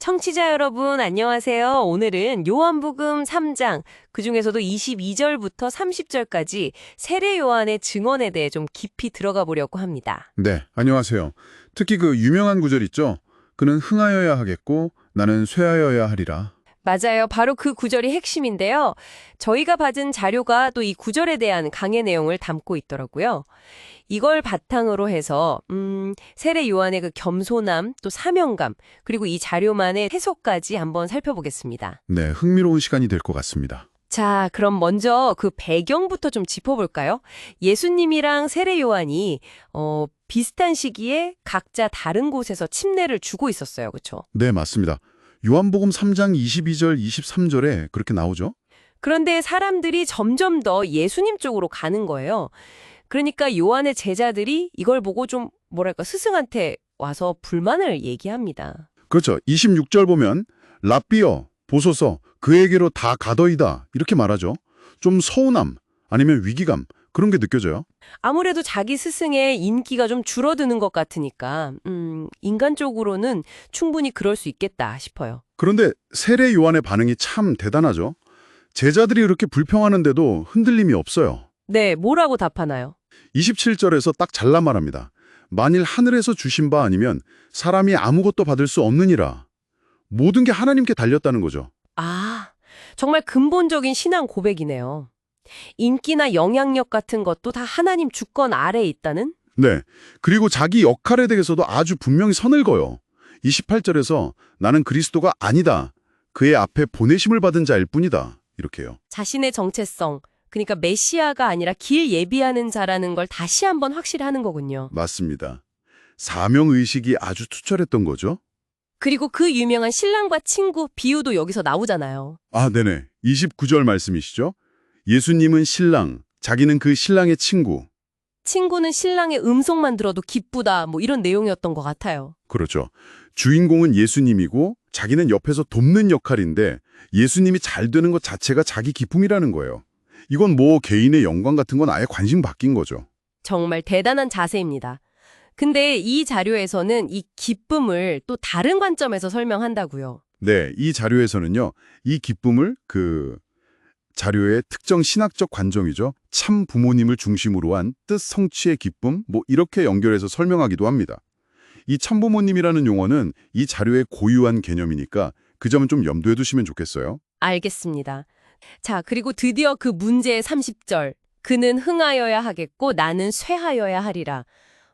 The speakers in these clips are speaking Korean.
청취자 여러분, 안녕하세요. 오늘은 요한복음 3장, 그중에서도 22절부터 30절까지 세례 요한의 증언에 대해 좀 깊이 들어가 보려고 합니다. 네, 안녕하세요. 특히 그 유명한 구절 있죠? 그는 흥하여야 하겠고 나는 쇠하여야 하리라. 맞아요. 바로 그 구절이 핵심인데요. 저희가 받은 자료가 또 이 구절에 대한 강의 내용을 담고 있더라고요. 이걸 바탕으로 해서 세례 요한의 그 겸손함, 또 사명감, 그리고 이 자료만의 해석까지 한번 살펴보겠습니다. 네, 흥미로운 시간이 될 것 같습니다. 자, 그럼 먼저 그 배경부터 좀 짚어볼까요? 예수님이랑 세례 요한이 비슷한 시기에 각자 다른 곳에서 침례를 주고 있었어요. 그렇죠? 네, 맞습니다. 요한복음 3장 22절, 23절에 그렇게 나오죠? 그런데 사람들이 점점 더 예수님 쪽으로 가는 거예요. 그러니까 요한의 제자들이 이걸 보고 좀 뭐랄까 스승한테 와서 불만을 얘기합니다. 그렇죠. 26절 보면 랍비여, 보소서, 그에게로 다 가더이다 이렇게 말하죠. 좀 서운함, 아니면 위기감 그런 게 느껴져요. 아무래도 자기 스승의 인기가 좀 줄어드는 것 같으니까 인간적으로는 충분히 그럴 수 있겠다 싶어요. 그런데 세례 요한의 반응이 참 대단하죠. 제자들이 이렇게 불평하는데도 흔들림이 없어요. 네, 뭐라고 답하나요? 27절에서 딱 잘라 말합니다. 만일 하늘에서 주신 바 아니면 사람이 아무것도 받을 수 없느니라. 모든 게 하나님께 달렸다는 거죠. 아, 정말 근본적인 신앙 고백이네요. 인기나 영향력 같은 것도 다 하나님 주권 아래에 있다는? 네. 그리고 자기 역할에 대해서도 아주 분명히 선을 그어요. 28절에서 나는 그리스도가 아니다. 그의 앞에 보내심을 받은 자일 뿐이다. 이렇게요. 자신의 정체성, 그러니까 메시아가 아니라 길 예비하는 자라는 걸 다시 한번 확실히 하는 거군요. 맞습니다. 사명의식이 아주 투철했던 거죠. 그리고 그 유명한 신랑과 친구 비유도 여기서 나오잖아요. 아, 네네. 29절 말씀이시죠? 예수님은 신랑, 자기는 그 신랑의 친구. 친구는 신랑의 음성만 들어도 기쁘다, 뭐 이런 내용이었던 것 같아요. 그렇죠. 주인공은 예수님이고 자기는 옆에서 돕는 역할인데 예수님이 잘 되는 것 자체가 자기 기쁨이라는 거예요. 이건 뭐 개인의 영광 같은 건 아예 관심 바뀐 거죠. 정말 대단한 자세입니다. 근데 이 자료에서는 이 기쁨을 또 다른 관점에서 설명한다고요. 네, 이 자료에서는요. 이 기쁨을 자료의 특정 신학적 관점이죠. 참 부모님을 중심으로 한 뜻 성취의 기쁨 뭐 이렇게 연결해서 설명하기도 합니다. 이 참부모님이라는 용어는 이 자료의 고유한 개념이니까 그 점은 좀 염두에 두시면 좋겠어요. 알겠습니다. 자, 그리고 드디어 그 문제의 30절. 그는 흥하여야 하겠고 나는 쇠하여야 하리라.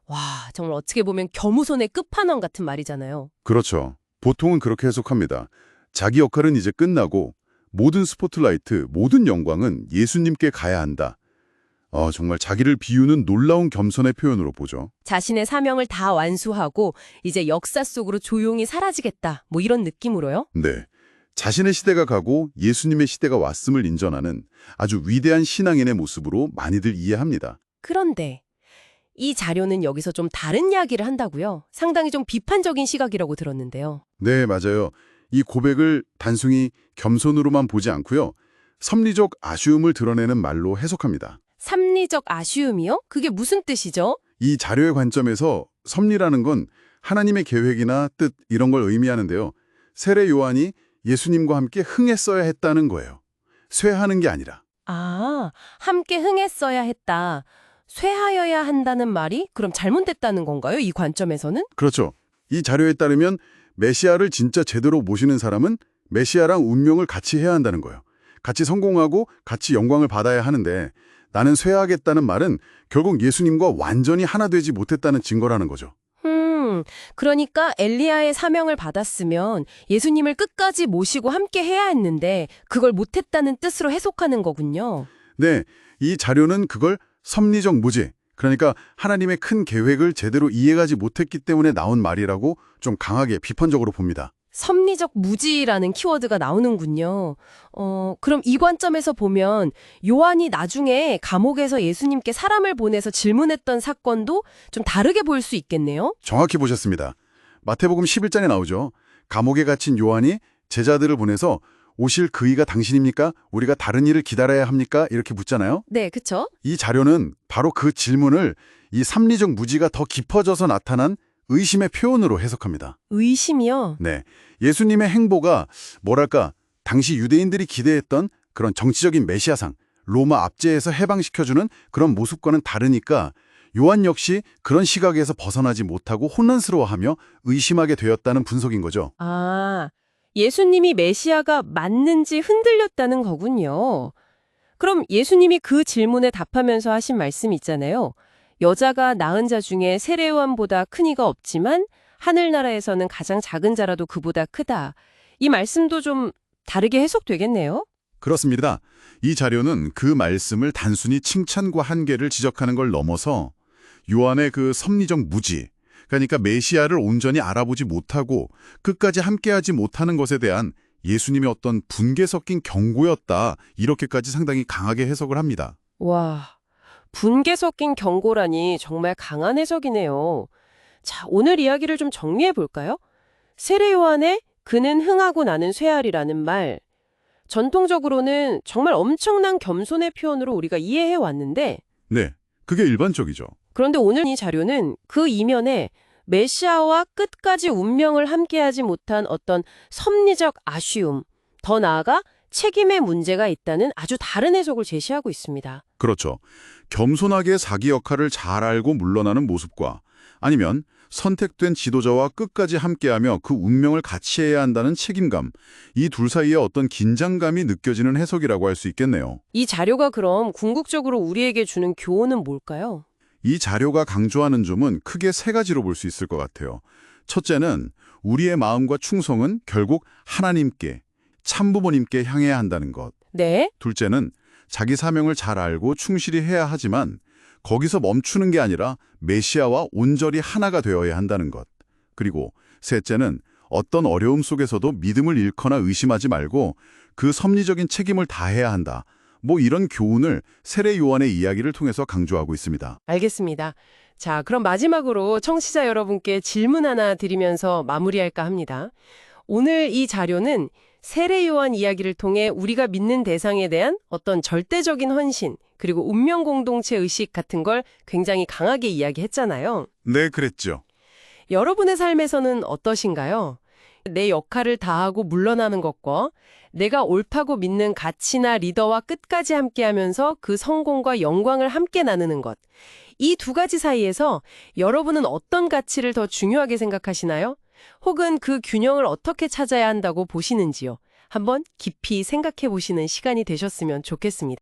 와, 정말 어떻게 보면 겸손의 끝판왕 같은 말이잖아요. 그렇죠. 보통은 그렇게 해석합니다. 자기 역할은 이제 끝나고 모든 스포트라이트, 모든 영광은 예수님께 가야 한다. 정말 자기를 비유는 놀라운 겸손의 표현으로 보죠. 자신의 사명을 다 완수하고 이제 역사 속으로 조용히 사라지겠다. 뭐 이런 느낌으로요? 네. 자신의 시대가 가고 예수님의 시대가 왔음을 인정하는 아주 위대한 신앙인의 모습으로 많이들 이해합니다. 그런데 이 자료는 여기서 좀 다른 이야기를 한다고요? 상당히 좀 비판적인 시각이라고 들었는데요. 네, 맞아요. 이 고백을 단순히 겸손으로만 보지 않고요. 섭리적 아쉬움을 드러내는 말로 해석합니다. 섭리적 아쉬움이요? 그게 무슨 뜻이죠? 이 자료의 관점에서 섭리라는 건 하나님의 계획이나 뜻 이런 걸 의미하는데요. 세례 요한이 예수님과 함께 흥했어야 했다는 거예요. 쇠하는 게 아니라. 아, 함께 흥했어야 했다. 쇠하여야 한다는 말이 그럼 잘못됐다는 건가요? 이 관점에서는? 그렇죠. 이 자료에 따르면 메시아를 진짜 제대로 모시는 사람은 메시아랑 운명을 같이 해야 한다는 거예요. 같이 성공하고 같이 영광을 받아야 하는데 나는 쇠하겠다는 말은 결국 예수님과 완전히 하나 되지 못했다는 증거라는 거죠. 그러니까 엘리야의 사명을 받았으면 예수님을 끝까지 모시고 함께 해야 했는데 그걸 못했다는 뜻으로 해석하는 거군요. 네, 이 자료는 그걸 섭리적 무지, 그러니까 하나님의 큰 계획을 제대로 이해하지 못했기 때문에 나온 말이라고 좀 강하게 비판적으로 봅니다. 섭리적 무지라는 키워드가 나오는군요. 그럼 이 관점에서 보면 요한이 나중에 감옥에서 예수님께 사람을 보내서 질문했던 사건도 좀 다르게 보일 수 있겠네요? 정확히 보셨습니다. 마태복음 11장에 나오죠. 감옥에 갇힌 요한이 제자들을 보내서 오실 그이가 당신입니까? 우리가 다른 일을 기다려야 합니까? 이렇게 묻잖아요. 네, 그쵸? 이 자료는 바로 그 질문을 이 섭리적 무지가 더 깊어져서 나타난 의심의 표현으로 해석합니다. 의심이요? 네, 예수님의 행보가 뭐랄까 당시 유대인들이 기대했던 그런 정치적인 메시아상, 로마 압제에서 해방시켜주는 그런 모습과는 다르니까 요한 역시 그런 시각에서 벗어나지 못하고 혼란스러워하며 의심하게 되었다는 분석인 거죠. 아, 예수님이 메시아가 맞는지 흔들렸다는 거군요. 그럼 예수님이 그 질문에 답하면서 하신 말씀 있잖아요. 여자가 낳은 자 중에 세례 요한보다 큰 이가 없지만 하늘나라에서는 가장 작은 자라도 그보다 크다. 이 말씀도 좀 다르게 해석되겠네요. 그렇습니다. 이 자료는 그 말씀을 단순히 칭찬과 한계를 지적하는 걸 넘어서 요한의 그 섭리적 무지, 그러니까 메시아를 온전히 알아보지 못하고 끝까지 함께하지 못하는 것에 대한 예수님의 어떤 분개 섞인 경고였다, 이렇게까지 상당히 강하게 해석을 합니다. 와, 분개 섞인 경고라니 정말 강한 해석이네요. 자, 오늘 이야기를 좀 정리해 볼까요? 세례 요한의 그는 흥하고 나는 쇠하리라는 말. 전통적으로는 정말 엄청난 겸손의 표현으로 우리가 이해해 왔는데, 네, 그게 일반적이죠. 그런데 오늘 이 자료는 그 이면에 메시아와 끝까지 운명을 함께하지 못한 어떤 섭리적 아쉬움, 더 나아가 책임의 문제가 있다는 아주 다른 해석을 제시하고 있습니다. 그렇죠. 겸손하게 자기 역할을 잘 알고 물러나는 모습과 아니면 선택된 지도자와 끝까지 함께하며 그 운명을 같이 해야 한다는 책임감, 이 둘 사이에 어떤 긴장감이 느껴지는 해석이라고 할 수 있겠네요. 이 자료가 그럼 궁극적으로 우리에게 주는 교훈은 뭘까요? 이 자료가 강조하는 점은 크게 세 가지로 볼 수 있을 것 같아요. 첫째는 우리의 마음과 충성은 결국 하나님께, 참부모님께 향해야 한다는 것. 네, 둘째는 자기 사명을 잘 알고 충실히 해야 하지만 거기서 멈추는 게 아니라 메시아와 온전히 하나가 되어야 한다는 것. 그리고 셋째는 어떤 어려움 속에서도 믿음을 잃거나 의심하지 말고 그 섭리적인 책임을 다해야 한다. 뭐 이런 교훈을 세례 요한의 이야기를 통해서 강조하고 있습니다. 알겠습니다. 자, 그럼 마지막으로 청취자 여러분께 질문 하나 드리면서 마무리할까 합니다. 오늘 이 자료는 세례 요한 이야기를 통해 우리가 믿는 대상에 대한 어떤 절대적인 헌신, 그리고 운명 공동체 의식 같은 걸 굉장히 강하게 이야기했잖아요. 네, 그랬죠. 여러분의 삶에서는 어떠신가요? 내 역할을 다하고 물러나는 것과 내가 옳다고 믿는 가치나 리더와 끝까지 함께하면서 그 성공과 영광을 함께 나누는 것. 이 두 가지 사이에서 여러분은 어떤 가치를 더 중요하게 생각하시나요? 혹은 그 균형을 어떻게 찾아야 한다고 보시는지요? 한번 깊이 생각해 보시는 시간이 되셨으면 좋겠습니다.